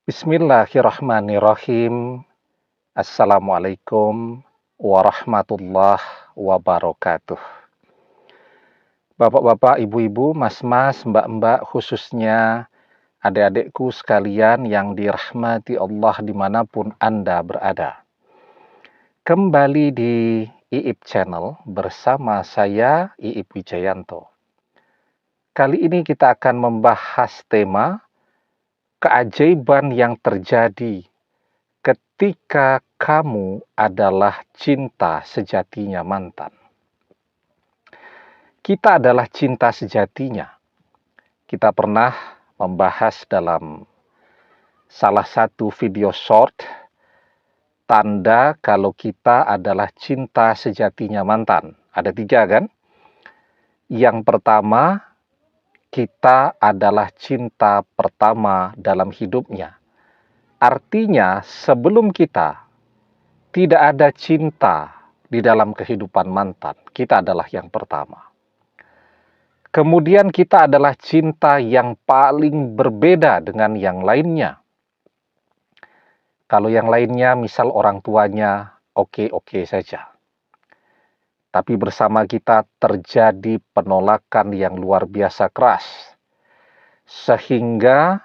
Bismillahirrahmanirrahim. Assalamualaikum warahmatullahi wabarakatuh. Bapak-bapak, ibu-ibu, mas-mas, mbak-mbak, khususnya adik-adikku sekalian yang dirahmati Allah dimanapun Anda berada. Kembali di IIP Channel bersama saya, IIP Wijayanto. Kali ini kita akan membahas tema keajaiban yang terjadi ketika kamu adalah cinta sejatinya mantan. Kita adalah cinta sejatinya. Kita pernah membahas dalam salah satu video short tanda kalau kita adalah cinta sejatinya mantan. Ada 3 kan? Yang pertama, kita adalah cinta pertama dalam hidupnya. Artinya sebelum kita tidak ada cinta di dalam kehidupan mantan. Kita adalah yang pertama. Kemudian kita adalah cinta yang paling berbeda dengan yang lainnya. Kalau yang lainnya misal orang tuanya oke-oke saja. Tapi bersama kita terjadi penolakan yang luar biasa keras. Sehingga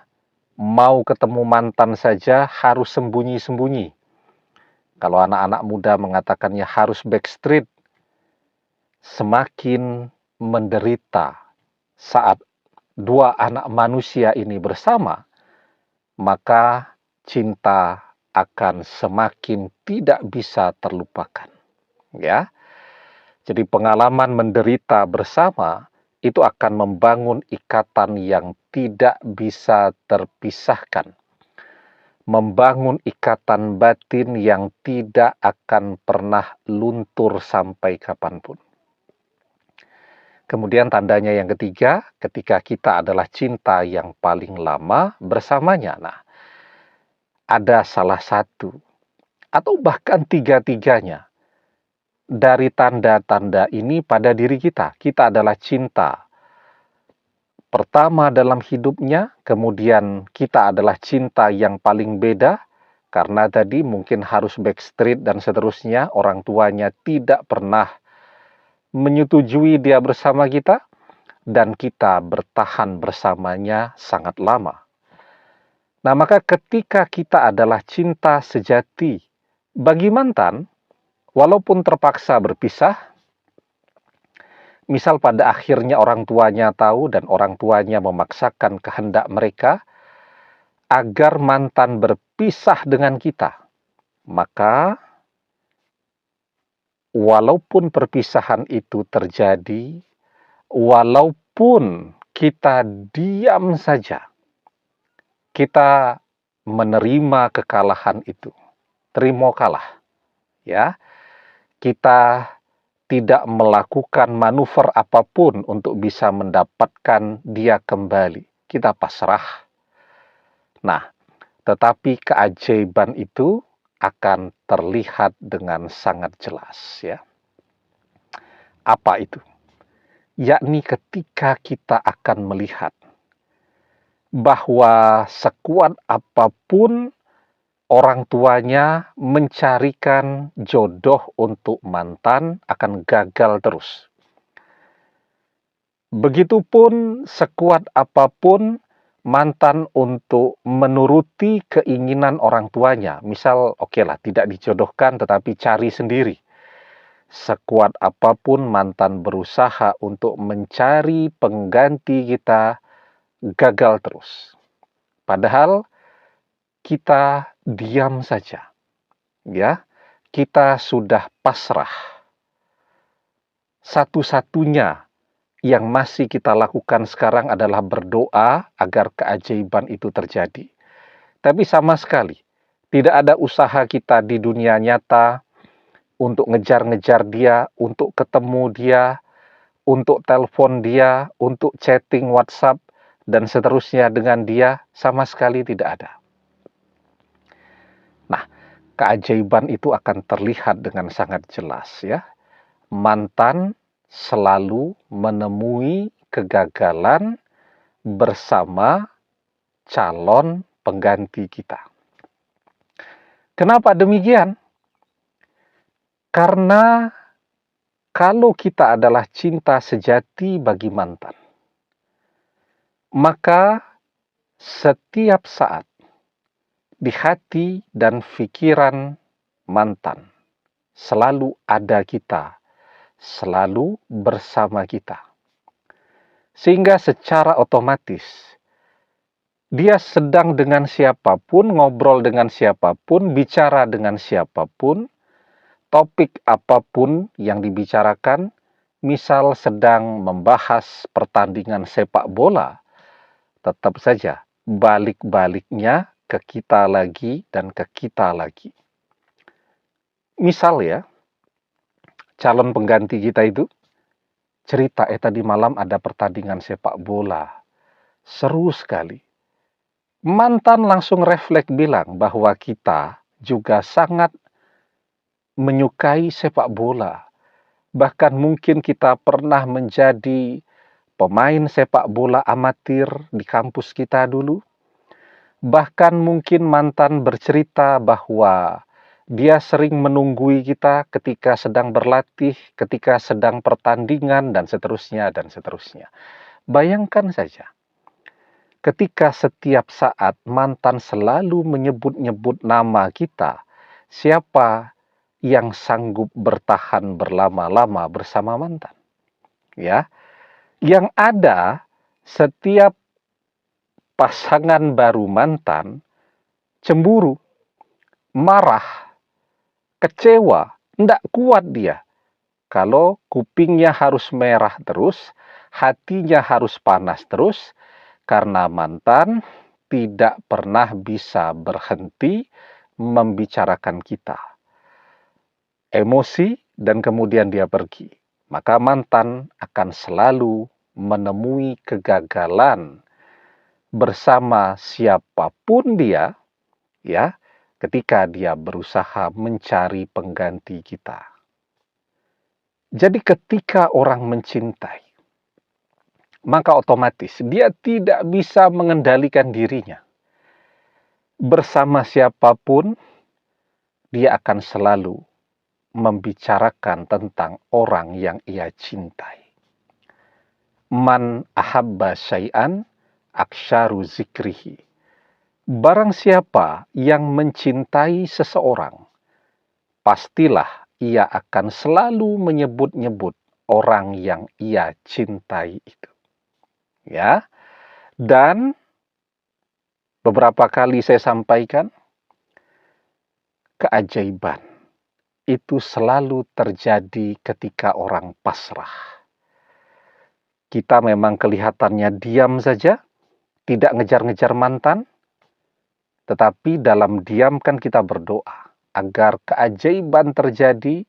mau ketemu mantan saja harus sembunyi-sembunyi. Kalau anak-anak muda mengatakannya harus backstreet, semakin menderita saat 2 anak manusia ini bersama, maka cinta akan semakin tidak bisa terlupakan. Ya, jadi pengalaman menderita bersama itu akan membangun ikatan yang tidak bisa terpisahkan. Membangun ikatan batin yang tidak akan pernah luntur sampai kapanpun. Kemudian tandanya yang ketiga, ketika kita adalah cinta yang paling lama bersamanya. Nah, ada salah satu atau bahkan 3-tiganya dari tanda-tanda ini pada diri kita. Kita adalah cinta pertama dalam hidupnya, kemudian kita adalah cinta yang paling beda, karena tadi mungkin harus backstreet dan seterusnya, orang tuanya tidak pernah menyetujui dia bersama kita, dan kita bertahan bersamanya sangat lama. Nah, maka ketika kita adalah cinta sejati bagi mantan, walaupun terpaksa berpisah, misal pada akhirnya orang tuanya tahu dan orang tuanya memaksakan kehendak mereka agar mantan berpisah dengan kita, maka walaupun perpisahan itu terjadi, walaupun kita diam saja, kita menerima kekalahan itu, terima kalah, ya. Kita tidak melakukan manuver apapun untuk bisa mendapatkan dia kembali. Kita pasrah. Nah, tetapi keajaiban itu akan terlihat dengan sangat jelas, ya. Apa itu? Yakni ketika kita akan melihat bahwa sekuat apapun orang tuanya mencarikan jodoh untuk mantan akan gagal terus. Begitupun sekuat apapun mantan untuk menuruti keinginan orang tuanya. Misal, okelah, tidak dijodohkan tetapi cari sendiri. Sekuat apapun mantan berusaha untuk mencari pengganti kita, gagal terus. Padahal kita diam saja. Ya, kita sudah pasrah. Satu-satunya yang masih kita lakukan sekarang adalah berdoa agar keajaiban itu terjadi. Tapi sama sekali tidak ada usaha kita di dunia nyata untuk ngejar-ngejar dia, untuk ketemu dia, untuk telepon dia, untuk chatting WhatsApp, dan seterusnya dengan dia, sama sekali tidak ada. Nah, keajaiban itu akan terlihat dengan sangat jelas, ya. Mantan selalu menemui kegagalan bersama calon pengganti kita. Kenapa demikian? Karena kalau kita adalah cinta sejati bagi mantan, maka setiap saat di hati dan pikiran mantan selalu ada kita, selalu bersama kita. Sehingga secara otomatis dia sedang dengan siapapun, ngobrol dengan siapapun, bicara dengan siapapun, topik apapun yang dibicarakan, misal sedang membahas pertandingan sepak bola, tetap saja balik-baliknya ke kita lagi dan ke kita lagi. Misal ya, calon pengganti kita itu cerita, tadi malam ada pertandingan sepak bola, seru sekali. Mantan langsung refleks bilang bahwa kita juga sangat menyukai sepak bola. Bahkan mungkin kita pernah menjadi pemain sepak bola amatir di kampus kita dulu. Bahkan mungkin mantan bercerita bahwa dia sering menunggui kita ketika sedang berlatih, ketika sedang pertandingan, dan seterusnya, dan seterusnya. Bayangkan saja, ketika setiap saat mantan selalu menyebut-nyebut nama kita, siapa yang sanggup bertahan berlama-lama bersama mantan? Ya, yang ada setiap pasangan baru mantan cemburu, marah, kecewa, tidak kuat dia. Kalau kupingnya harus merah terus, hatinya harus panas terus, karena mantan tidak pernah bisa berhenti membicarakan kita. Emosi dan kemudian dia pergi. Maka mantan akan selalu menemui kegagalan bersama siapapun dia, ya, ketika dia berusaha mencari pengganti kita. Jadi ketika orang mencintai, maka otomatis dia tidak bisa mengendalikan dirinya. Bersama siapapun, dia akan selalu membicarakan tentang orang yang ia cintai. Man ahabba syai'an aksharu zikrihi. Barang siapa yang mencintai seseorang, pastilah ia akan selalu menyebut-nyebut orang yang ia cintai itu. Ya. Dan beberapa kali saya sampaikan, keajaiban itu selalu terjadi ketika orang pasrah. Kita memang kelihatannya diam saja, tidak ngejar-ngejar mantan, tetapi dalam diam kan kita berdoa agar keajaiban terjadi,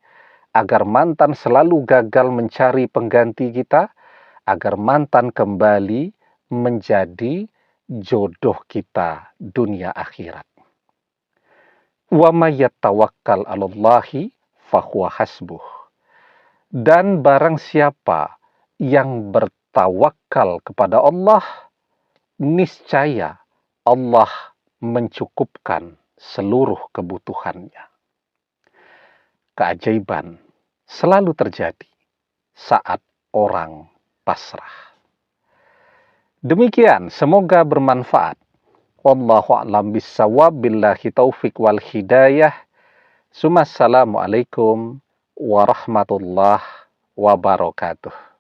agar mantan selalu gagal mencari pengganti kita, agar mantan kembali menjadi jodoh kita dunia akhirat. Wa may yatawakkal 'alallahi fahuwa hasbuh. Dan barang siapa yang bertawakal kepada Allah, niscaya Allah mencukupkan seluruh kebutuhannya. Keajaiban selalu terjadi saat orang pasrah. Demikian, semoga bermanfaat. Wallahu a'lam bissawab, billahi taufik wal hidayah. Assalamualaikum warahmatullahi wabarakatuh.